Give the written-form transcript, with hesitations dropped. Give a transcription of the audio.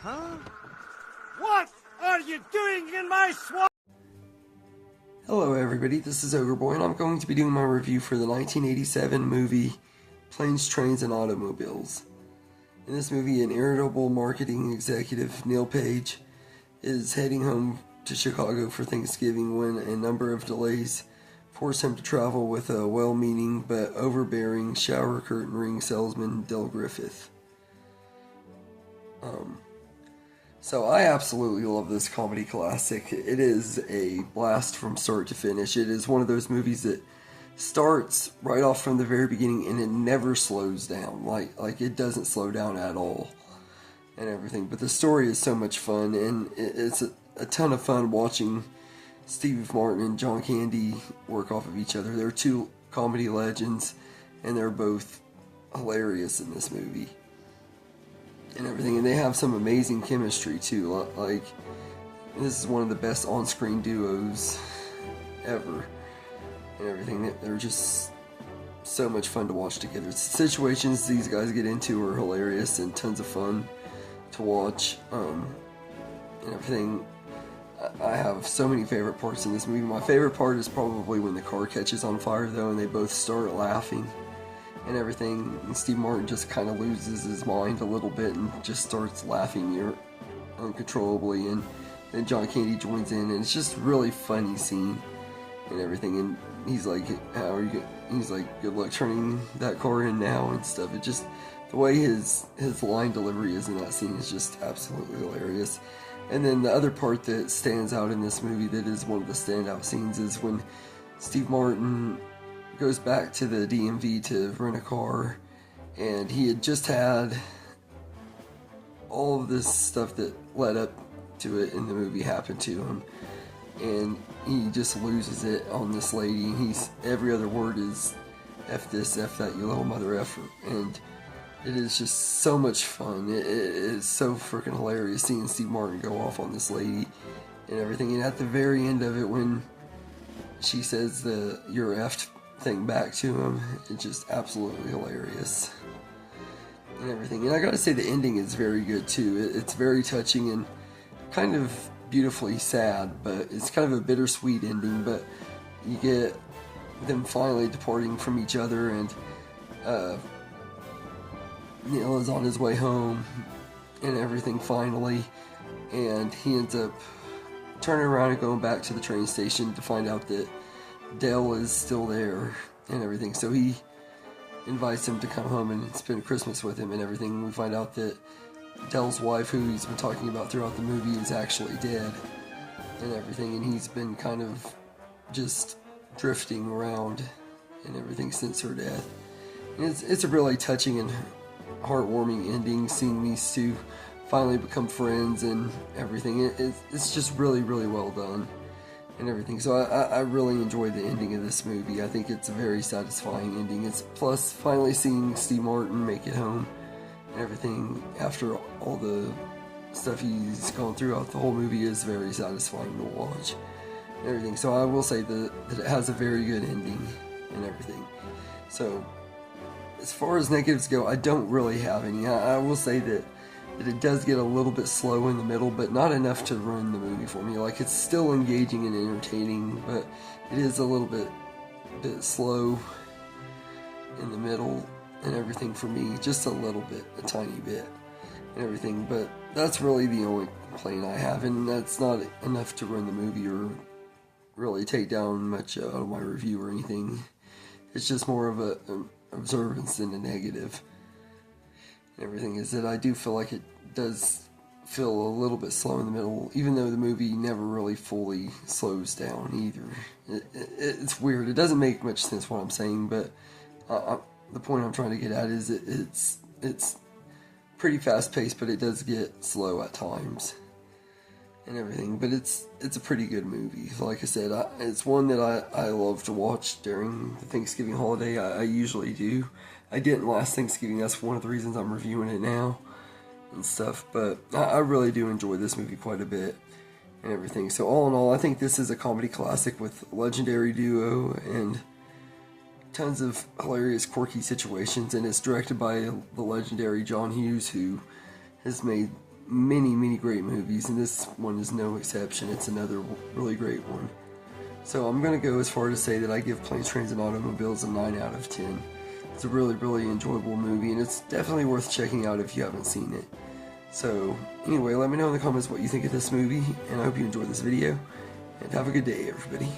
Huh? What are you doing in my swamp? Hello everybody, this is Ogre Boy, and I'm going to be doing my review for the 1987 movie Planes, Trains, and Automobiles. In this movie, an irritable marketing executive, Neil Page, is heading home to Chicago for Thanksgiving when a number of delays force him to travel with a well-meaning but overbearing shower curtain ring salesman, Del Griffith. So I absolutely love this comedy classic. It is a blast from start to finish. It is one of those movies that starts right off from the very beginning and it never slows down. Like it doesn't slow down at all and everything. But the story is so much fun, and it's a ton of fun watching Steve Martin and John Candy work off of each other. They're two comedy legends, and they're both hilarious in this movie and everything, and they have some amazing chemistry too. Like, this is one of the best on-screen duos ever and everything. They're just so much fun to watch together. The situations these guys get into are hilarious and tons of fun to watch and everything. I have so many favorite parts in this movie. My favorite part is probably when the car catches on fire though, and they both start laughing and everything, and Steve Martin just kind of loses his mind a little bit and just starts laughing uncontrollably, and then John Candy joins in, and it's just a really funny scene and everything, and he's like, how are you, he's like, good luck turning that car in now and stuff. It just, the way his line delivery is in that scene is just absolutely hilarious. And then the other part that stands out in this movie that is one of the standout scenes is when Steve Martin goes back to the DMV to rent a car, and he had just had all of this stuff that led up to it in the movie happen to him, and he just loses it on this lady. Every other word is F this, F that, you little mother effer, and it is just so much fun. It is so freaking hilarious seeing Steve Martin go off on this lady and everything, and at the very end of it when she says the "you're effed" thing back to him, it's just absolutely hilarious and everything. And I gotta say, the ending is very good too. It's very touching and kind of beautifully sad, but it's kind of a bittersweet ending. But you get them finally departing from each other, and Neil is on his way home and everything finally, and he ends up turning around and going back to the train station to find out that Del is still there and everything. So he invites him to come home and spend Christmas with him and everything. We find out that Del's wife, who he's been talking about throughout the movie, is actually dead and everything, and he's been kind of just drifting around and everything since her death. And it's a really touching and heartwarming ending, seeing these two finally become friends and everything. It's just really, really well done and everything. So I really enjoyed the ending of this movie. I think it's a very satisfying ending. It's plus finally seeing Steve Martin make it home and everything after all the stuff he's gone throughout the whole movie is very satisfying to watch and everything. So I will say that it has a very good ending and everything. So as far as negatives go, I don't really have any. I will say that it does get a little bit slow in the middle, but not enough to ruin the movie for me. Like, it's still engaging and entertaining, but it is a little bit slow in the middle and everything for me. Just a little bit, a tiny bit and everything. But that's really the only complaint I have, and that's not enough to ruin the movie or really take down much out of my review or anything. It's just more of an observance than a negative. Everything is that I do feel like it does feel a little bit slow in the middle, even though the movie never really fully slows down either. It's weird. It doesn't make much sense what I'm saying, but the point I'm trying to get at is it's pretty fast paced, but it does get slow at times and everything. But it's a pretty good movie. Like I said, it's one that I love to watch during the Thanksgiving holiday. I usually do. I didn't last Thanksgiving. That's one of the reasons I'm reviewing it now and stuff. But I really do enjoy this movie quite a bit and everything. So all in all, I think this is a comedy classic with a legendary duo and tons of hilarious, quirky situations. And it's directed by the legendary John Hughes, who has made many great movies, and this one is no exception. It's another really great one. So I'm going to go as far to say that I give Planes, Trains, and Automobiles a 9 out of 10. It's a really enjoyable movie, and it's definitely worth checking out if you haven't seen it. So anyway, let me know in the comments what you think of this movie, and I hope you enjoyed this video, and have a good day, everybody.